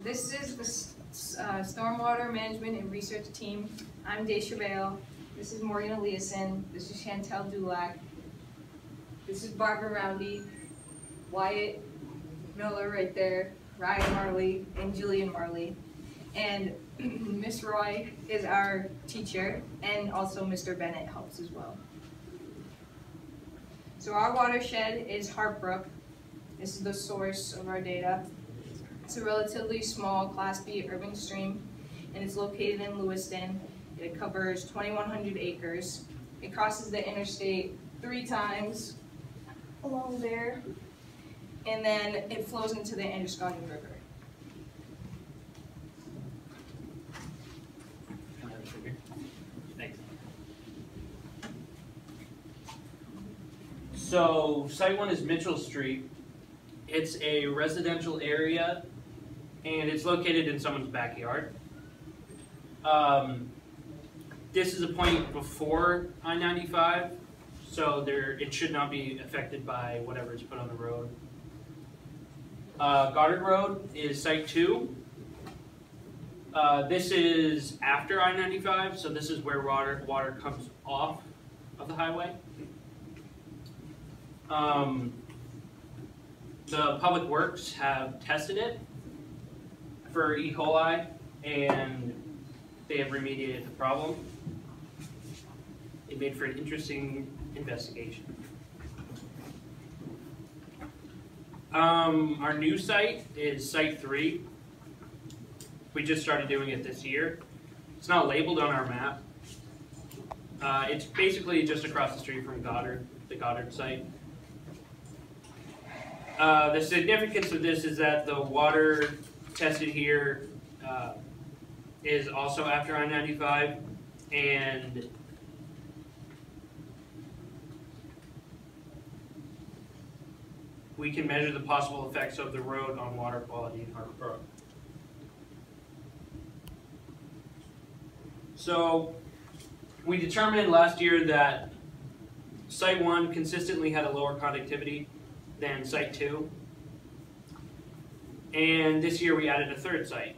This is the Stormwater Management and Research Team. I'm Daisha Bale. This is Morgan Eliason. This is Chantel Dulac. This is Barbara Roundy, Wyatt Miller right there, Ryan Marley, and Julian Marley. And Miss Roy is our teacher, and also Mr. Bennett helps as well. So our watershed is Hart Brook. This is the source of our data. It's a relatively small Class B urban stream, and it's located in Lewiston. It covers 2,100 acres. It crosses the interstate 3 times along there, and then it flows into the Androscoggin River. Thanks. So, Site 1 is Mitchell Street. It's a residential area, and it's located in someone's backyard. This is a point before I-95, so it should not be affected by whatever is put on the road. Goddard Road is Site 2. This is after I-95, so this is where water comes off of the highway. The Public Works have tested it for E. coli, and they have remediated the problem. It made for an interesting investigation. Our new site is Site 3. We just started doing it this year. It's not labeled on our map. It's basically just across the street from Goddard, the Goddard site. The significance of this is that the water tested here is also after I-95, and we can measure the possible effects of the road on water quality in Hart Brook. So we determined last year that Site 1 consistently had a lower conductivity than Site 2. And this year we added a third site.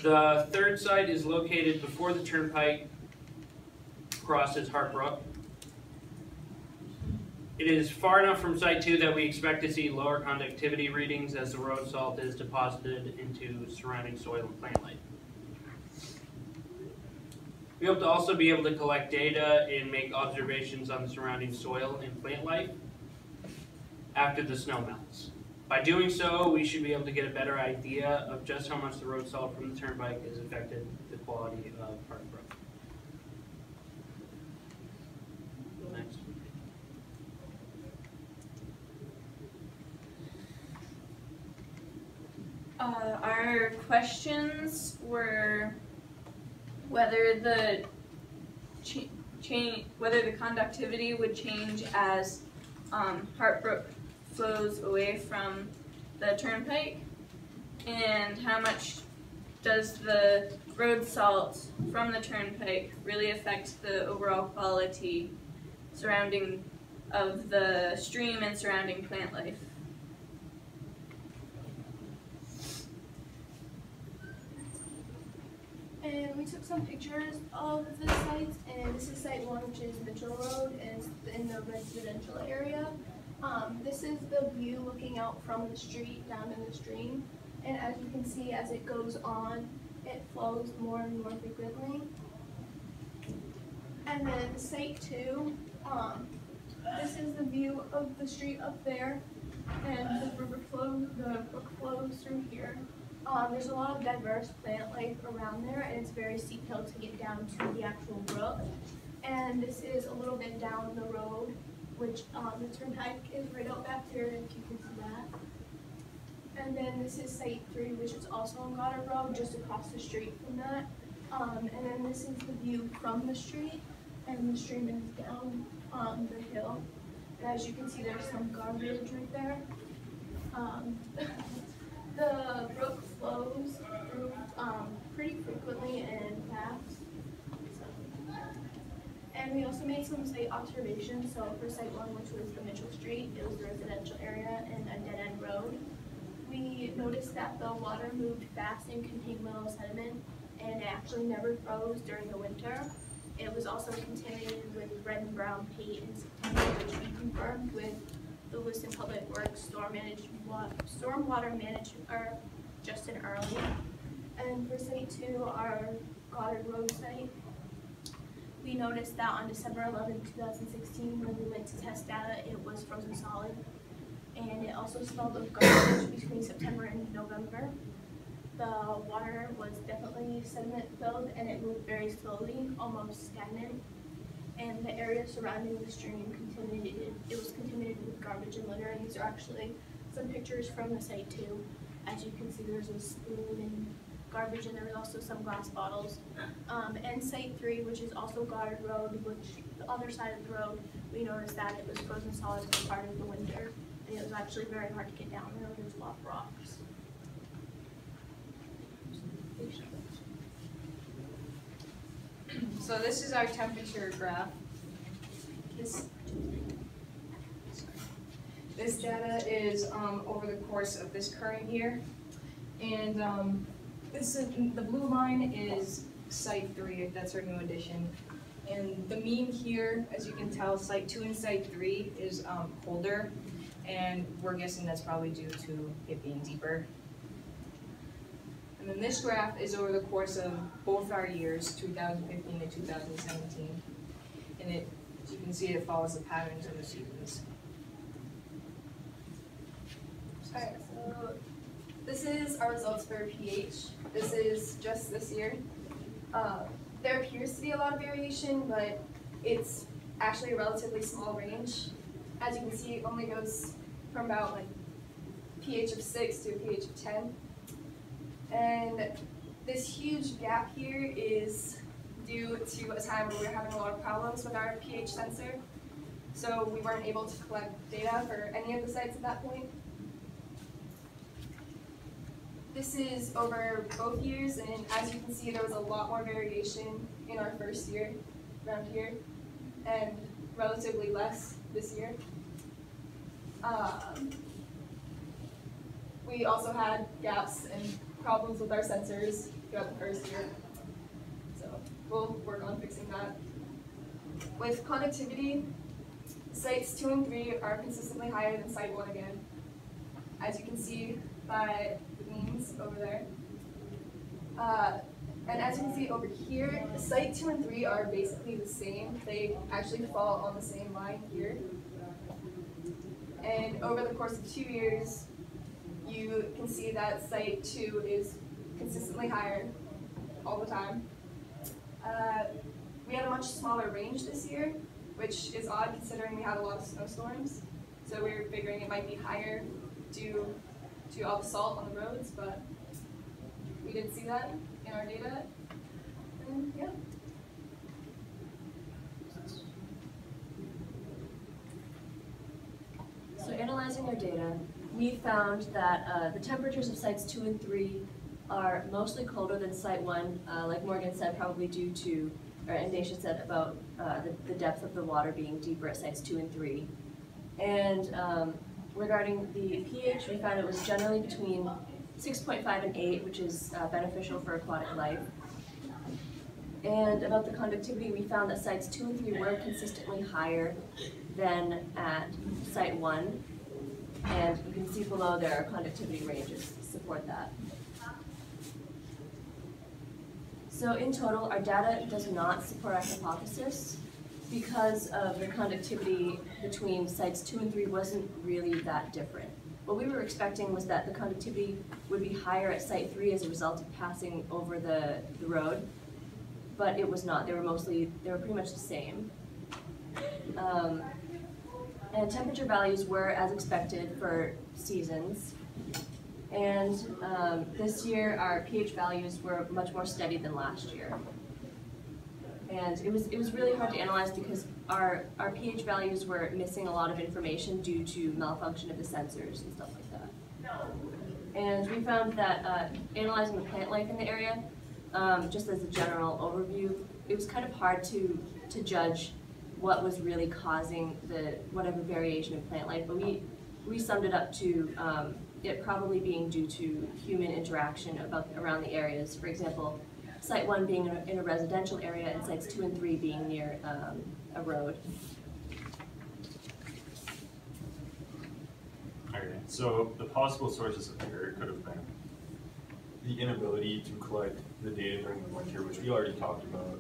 The third site is located before the turnpike crosses Hart Brook. It is far enough from Site 2 that we expect to see lower conductivity readings as the road salt is deposited into surrounding soil and plant life. We hope to also be able to collect data and make observations on the surrounding soil and plant life after the snow melts. By doing so, we should be able to get a better idea of just how much the road salt from the turnpike has affected the quality of Hart Brook. Next. Our questions were whether the conductivity would change as Hart Brook flows away from the turnpike, and how much does the road salt from the turnpike really affect the overall quality surrounding of the stream and surrounding plant life. And we took some pictures of the sites, and this is Site 1, which is Mitchell Road, and it's in the residential area. This is the view looking out from the street down in the stream, and as you can see, as it goes on, it flows more and more frequently. And then Site 2, this is the view of the street up there, and the brook flows through here. There's a lot of diverse plant life around there, and it's a very steep hill to get down to the actual brook. And this is a little bit down the road, which the turnpike is right out back there, if you can see that. And then this is Site 3, which is also on Goddard Road, just across the street from that. And then this is the view from the street, and the stream is down the hill. And as you can see, there's some garbage right there. The brook flows through pretty frequently and fast. And we also made some site observations. So for Site 1, which was the Mitchell Street, it was the residential area and a dead-end road. we noticed that the water moved fast and contained little sediment, and it actually never froze during the winter. It was also contaminated with red and brown paint in September, which we confirmed with the Lewiston Public Works stormwater management, Justin Early. And for Site 2, our Goddard Road site, we noticed that on December 11, 2016, when we went to test data, it was frozen solid. And it also smelled of garbage between September and November. The water was definitely sediment filled and it moved very slowly, almost stagnant. And the area surrounding the stream was contaminated with garbage and litter. And these are actually some pictures from the site too. As you can see, there's a spoon and garbage, and there was also some glass bottles. And Site 3, which is also Goddard Road, which the other side of the road, we noticed that it was frozen solid for part of the winter. And it was actually very hard to get down there. There's a lot of rocks. So this is our temperature graph. This data is over the course of this current year. And the blue line is Site 3, that's our new addition. And the mean here, as you can tell, Site 2 and Site 3 is colder. And we're guessing that's probably due to it being deeper. And then this graph is over the course of both our years, 2015 and 2017. And it, as you can see, it follows the patterns of the seasons. Alright, so this is our results for pH. This is just this year. There appears to be a lot of variation, but it's actually a relatively small range. As you can see, it only goes from about like pH of 6 to a pH of 10. And this huge gap here is due to a time where we were having a lot of problems with our pH sensor. So we weren't able to collect data for any of the sites at that point. This is over both years, and as you can see, there was a lot more variation in our first year around here, and relatively less this year. We also had gaps and problems with our sensors throughout the first year, so we'll work on fixing that. With conductivity, sites 2 and 3 are consistently higher than site 1 again, as you can see by the means over there. And as you can see over here, site 2 and 3 are basically the same. They actually fall on the same line here. And over the course of 2 years, you can see that site 2 is consistently higher all the time. We had a much smaller range this year, which is odd considering we had a lot of snowstorms. So we were figuring it might be higher due to all the salt on the roads, but we didn't see that in our data. And yeah. So analyzing our data, we found that the temperatures of sites 2 and 3 are mostly colder than site 1, like Morgan said, probably due to, and Dacia said about the depth of the water being deeper at sites 2 and 3. And regarding the pH, we found it was generally between 6.5 and 8, which is beneficial for aquatic life. And about the conductivity, we found that sites 2 and 3 were consistently higher than at site 1. And you can see below there our conductivity ranges support that. So in total, our data does not support our hypothesis because of the conductivity between sites 2 and 3 wasn't really that different. What we were expecting was that the conductivity would be higher at site 3 as a result of passing over the road, but it was not. They were pretty much the same. And temperature values were as expected for seasons. And this year, our pH values were much more steady than last year. And it was really hard to analyze because our pH values were missing a lot of information due to malfunction of the sensors and stuff like that. And we found that analyzing the plant life in the area, just as a general overview, it was kind of hard to judge what was really causing whatever variation in plant life. But we summed it up to it probably being due to human interaction around the areas. For example, Site 1 being in a residential area and Sites 2 and 3 being near a road. Okay, so the possible sources of error could have been the inability to collect the data during the winter, which we already talked about,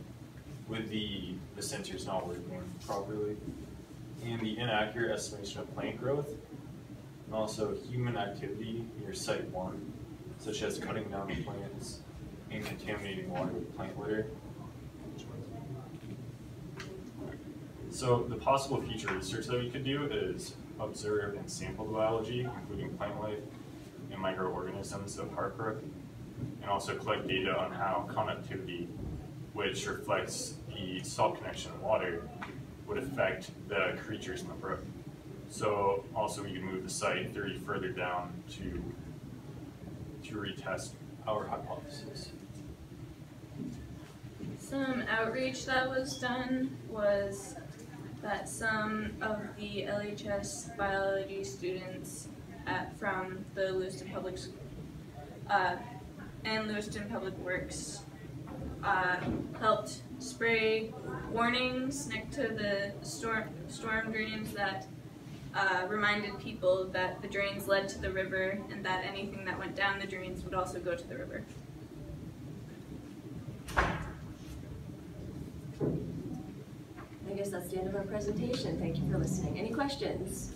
with the sensors not working properly, and the inaccurate estimation of plant growth, and also human activity near Site 1, such as cutting down the plants and contaminating water with plant litter. So the possible future research that we could do is observe and sample the biology, including plant life and microorganisms of Hart Brook, and also collect data on how conductivity, which reflects the salt connection in water, would affect the creatures in the brook. So also we can move the site 30 further down to retest our hypothesis. Some outreach that was done was that some of the LHS biology students from the Lewiston Public and Lewiston Public Works helped spray warnings next to the storm drains that reminded people that the drains led to the river and that anything that went down the drains would also go to the river. I guess that's the end of our presentation. Thank you for listening. Any questions?